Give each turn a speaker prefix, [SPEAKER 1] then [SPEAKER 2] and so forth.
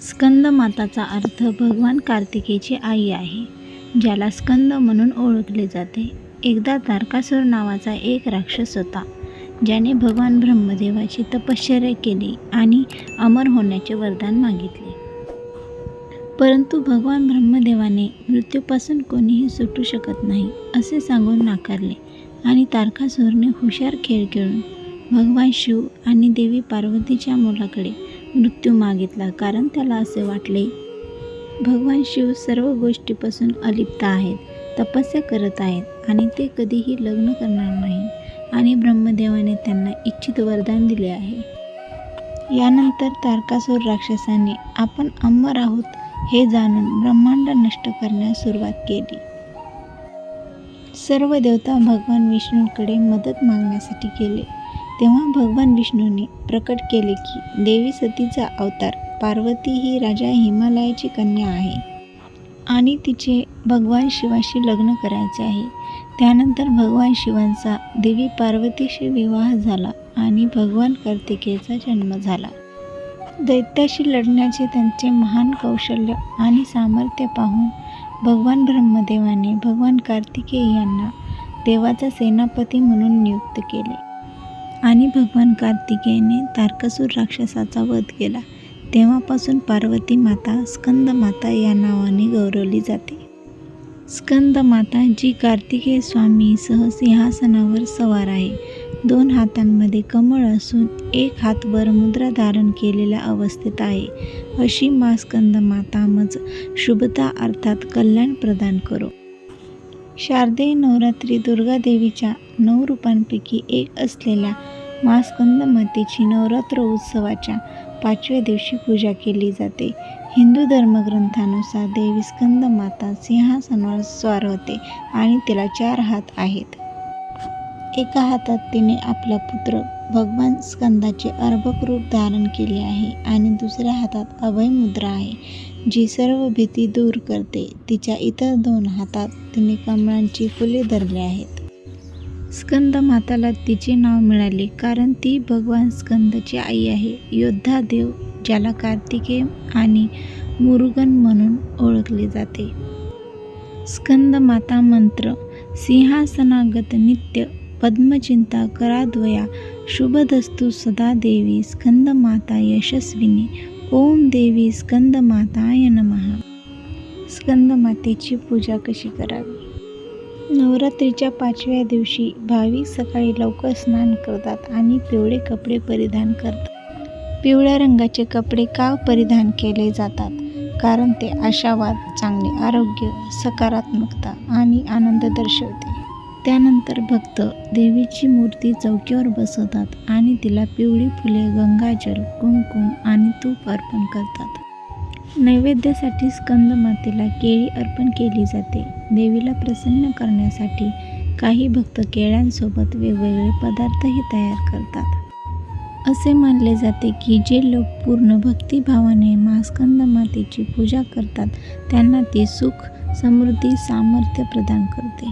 [SPEAKER 1] स्कंद माताचा अर्थ भगवान कार्तिकेयची आई आहे, ज्याला स्कंद म्हणून ओळखले जाते. एकदा तारकासूर नावाचा एक राक्षस होता, ज्याने भगवान ब्रह्मदेवाची तपश्चर्या केली आणि अमर होण्याचे वरदान मागितले. परंतु भगवान ब्रह्मदेवाने मृत्यूपासून कोणीही सुटू शकत नाही असे सांगून नाकारले आणि तारकासूरने हुशार खेळ खेळून भगवान शिव आणि देवी पार्वतीच्या मुलाकडे मृत्यू मागितला. कारण त्याला असे वाटले, भगवान शिव सर्व गोष्टीपासून अलिप्त आहेत, तपस्या करत आहेत आणि ते कधीही लग्न करणार नाहीत आणि ब्रह्मदेवाने त्यांना इच्छित वरदान दिले आहे. यानंतर तारकासूर राक्षसाने आपण अमर आहोत हे जाणून ब्रह्मांड नष्ट करण्यास सुरुवात केली. सर्व देवता भगवान विष्णूकडे मदत मागण्यासाठी गेले. तेव्हा भगवान विष्णूने प्रकट केले की देवी सतीचा अवतार पार्वती ही राजा हिमालयाची कन्या आहे आणि तिचे भगवान शिवाशी लग्न करायचे आहे. त्यानंतर भगवान शिवांचा देवी पार्वतीशी विवाह झाला आणि भगवान कार्तिकेयचा जन्म झाला. दैत्याशी लढण्याचे त्यांचे महान कौशल्य आणि सामर्थ्य पाहून भगवान ब्रह्मदेवाने भगवान कार्तिकेय यांना देवाचा सेनापती म्हणून नियुक्त केले आणि भगवान कार्तिकेयने तारकासूर राक्षसाचा वध केला. तेव्हापासून पार्वती माता स्कंद माता या नावाने गौरवली जाते. स्कंद माता जी कार्तिकेय स्वामी सह सिंहासनावर सवार आहे, 2 हातांमध्ये कमळ असून एक हात वर मुद्रा धारण केलेल्या अवस्थेत आहे, अशी मा स्कंद माता मज शुभता अर्थात कल्याण प्रदान करो. शारदीय नवरात्री दुर्गा देवीच्या 9 रूपांपैकी एक असलेल्या मा स्कंद मातेची नवरात्र उत्सवाच्या 5व्या दिवशी पूजा केली जाते. हिंदू धर्मग्रंथानुसार देवी स्कंद माता सिंहासनावर स्वार होते आणि तिला 4 हात आहेत. एका हातात तिने आपला पुत्र भगवान स्कंदाचे अर्भक रूप धारण केले आहे आणि दुसऱ्या हातात अभय मुद्रा आहे, जी सर्व भीती दूर करते. तिच्या इतर 2 हातात तिने कमळांची फुले धरली आहेत. स्कंद माताला तिचे नाव मिळाले कारण ती भगवान स्कंदची आई आहे. योद्धा देव, ज्याला कार्तिकेय आणि मुरुगन म्हणून ओळखले जाते. स्कंद माता मंत्र: सिंहासनागत नित्य पद्मचिंता कराद्वया शुभदस्तु सदा देवी स्कंद माता यशस्विनी ओम देवी स्कंद माताय नमः. स्कंद मातेची पूजा कशी करावी? नवरात्रीच्या 5व्या दिवशी भाविक सकाळी लवकर स्नान करतात आणि पिवळे कपडे परिधान करतात. पिवळ्या रंगाचे कपडे का परिधान केले जातात? कारण ते आशावाद, चांगले आरोग्य, सकारात्मकता आणि आनंद दर्शवते. त्यानंतर भक्त देवीची मूर्ती चौकीवर बसवतात आणि तिला पिवळी फुले, गंगाजल, कुंकुम आणि तूप अर्पण करतात. नैवेद्यासाठी स्कंद मातेला केळी अर्पण केली जाते. देवीला प्रसन्न करण्यासाठी काही भक्त केळ्यांसोबत वेगवेगळे पदार्थही तयार करतात. असे मानले जाते की जे लोक पूर्ण भक्तिभावाने मा स्कंद मातेची पूजा करतात त्यांना ती सुख, समृद्धी, सामर्थ्य प्रदान करते.